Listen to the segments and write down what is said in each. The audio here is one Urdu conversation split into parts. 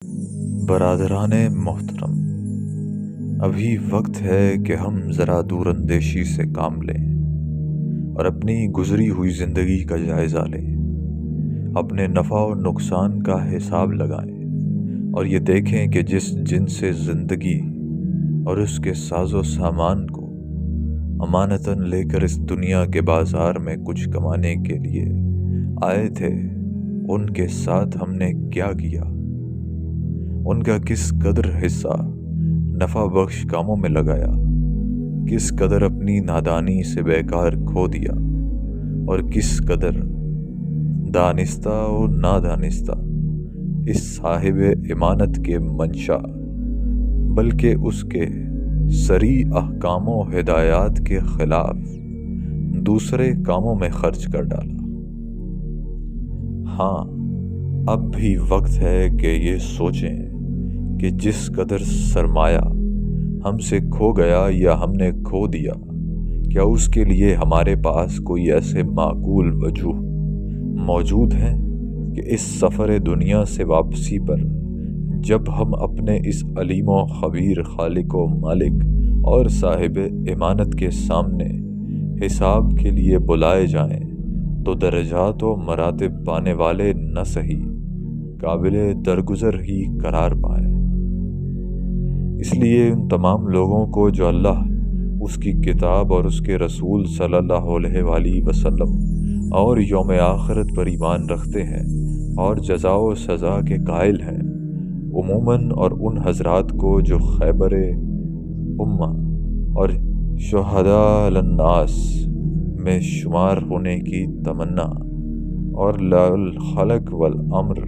برادران محترم، ابھی وقت ہے کہ ہم ذرا دور اندیشی سے کام لیں اور اپنی گزری ہوئی زندگی کا جائزہ لیں، اپنے نفع و نقصان کا حساب لگائیں اور یہ دیکھیں کہ جس جن سے زندگی اور اس کے ساز و سامان کو امانتاً لے کر اس دنیا کے بازار میں کچھ کمانے کے لیے آئے تھے، ان کے ساتھ ہم نے کیا کیا، ان کا کس قدر حصہ نفع بخش کاموں میں لگایا، کس قدر اپنی نادانی سے بیکار کھو دیا اور کس قدر دانستہ و نادانستہ اس صاحب امانت کے منشا بلکہ اس کے صریح احکام و ہدایات کے خلاف دوسرے کاموں میں خرچ کر ڈالا۔ ہاں، اب بھی وقت ہے کہ یہ سوچیں کہ جس قدر سرمایہ ہم سے کھو گیا یا ہم نے کھو دیا، کیا اس کے لیے ہمارے پاس کوئی ایسے معقول وجوہ موجود ہیں کہ اس سفر دنیا سے واپسی پر جب ہم اپنے اس علیم و خبیر خالق و مالک اور صاحب امانت کے سامنے حساب کے لیے بلائے جائیں تو درجات و مراتب پانے والے نہ صحیح قابل درگزر ہی قرار پائیں۔ اس لیے ان تمام لوگوں کو جو اللہ، اس کی کتاب اور اس کے رسول صلی اللہ علیہ وآلہ وسلم اور یوم آخرت پر ایمان رکھتے ہیں اور جزا و سزا کے قائل ہیں، عموماً، اور ان حضرات کو جو خیبر امہ اور شہداء علی الناس میں شمار ہونے کی تمنا اور لا الخلق والامر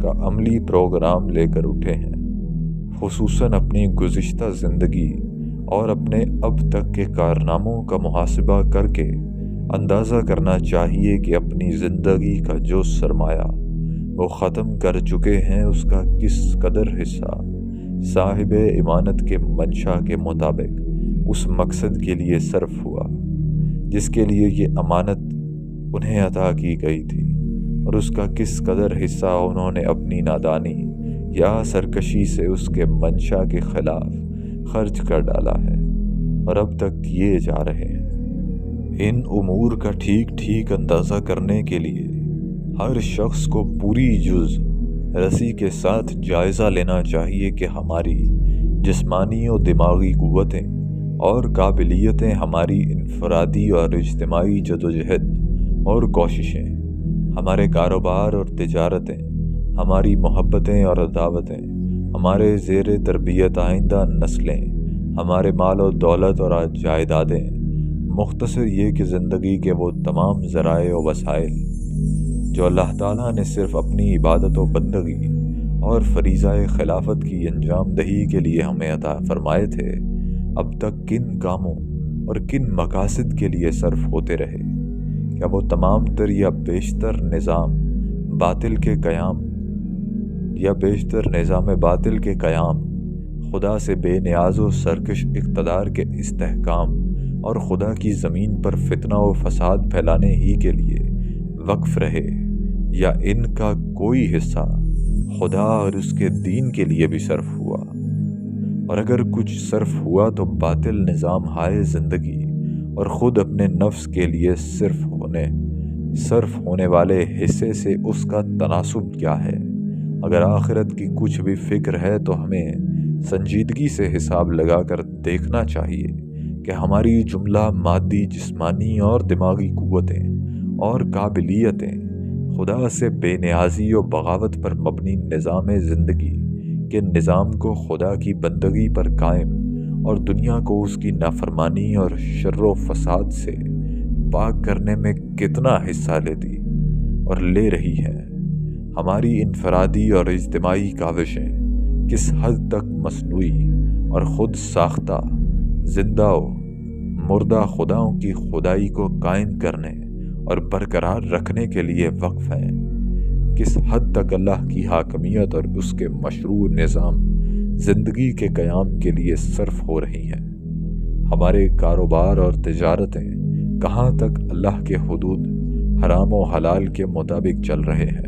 کا عملی پروگرام لے کر اٹھے ہیں، خصوصاً اپنی گزشتہ زندگی اور اپنے اب تک کے کارناموں کا محاسبہ کر کے اندازہ کرنا چاہیے کہ اپنی زندگی کا جو سرمایہ وہ ختم کر چکے ہیں اس کا کس قدر حصہ صاحب امانت کے منشا کے مطابق اس مقصد کے لیے صرف ہوا جس کے لیے یہ امانت انہیں عطا کی گئی تھی، اور اس کا کس قدر حصہ انہوں نے اپنی نادانی یا سرکشی سے اس کے منشا کے خلاف خرچ کر ڈالا ہے اور اب تک کیے جا رہے ہیں۔ ان امور کا ٹھیک اندازہ کرنے کے لیے ہر شخص کو پوری جز رسی کے ساتھ جائزہ لینا چاہیے کہ ہماری جسمانی و دماغی قوتیں اور قابلیتیں، ہماری انفرادی اور اجتماعی جدوجہد اور کوششیں، ہمارے کاروبار اور تجارتیں، ہماری محبتیں اور عداوتیں، ہمارے زیر تربیت آئندہ نسلیں، ہمارے مال و دولت اور جائیدادیں، مختصر یہ کہ زندگی کے وہ تمام ذرائع و وسائل جو اللہ تعالیٰ نے صرف اپنی عبادت و بندگی اور فریضہ خلافت کی انجام دہی کے لیے ہمیں عطا فرمائے تھے، اب تک کن کاموں اور کن مقاصد کے لیے صرف ہوتے رہے؟ کیا وہ تمام تر یا بیشتر نظام باطل کے قیام خدا سے بے نیاز و سرکش اقتدار کے استحکام اور خدا کی زمین پر فتنہ و فساد پھیلانے ہی کے لیے وقف رہے، یا ان کا کوئی حصہ خدا اور اس کے دین کے لیے بھی صرف ہوا؟ اور اگر کچھ صرف ہوا تو باطل نظام ہائے زندگی اور خود اپنے نفس کے لیے صرف ہونے والے حصے سے اس کا تناسب کیا ہے؟ اگر آخرت کی کچھ بھی فکر ہے تو ہمیں سنجیدگی سے حساب لگا کر دیکھنا چاہیے کہ ہماری جملہ مادی، جسمانی اور دماغی قوتیں اور قابلیتیں خدا سے بے نیازی و بغاوت پر مبنی نظام زندگی کے نظام کو خدا کی بندگی پر قائم اور دنیا کو اس کی نافرمانی اور شر و فساد سے پاک کرنے میں کتنا حصہ لیتی اور لے رہی ہیں؟ ہماری انفرادی اور اجتماعی کاوشیں کس حد تک مصنوعی اور خود ساختہ زندہ و مردہ خداؤں کی خدائی کو قائم کرنے اور برقرار رکھنے کے لیے وقف ہیں؟ کس حد تک اللہ کی حاکمیت اور اس کے مشروع نظام زندگی کے قیام کے لیے صرف ہو رہی ہیں؟ ہمارے کاروبار اور تجارتیں کہاں تک اللہ کے حدود حرام و حلال کے مطابق چل رہے ہیں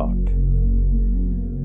8।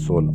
16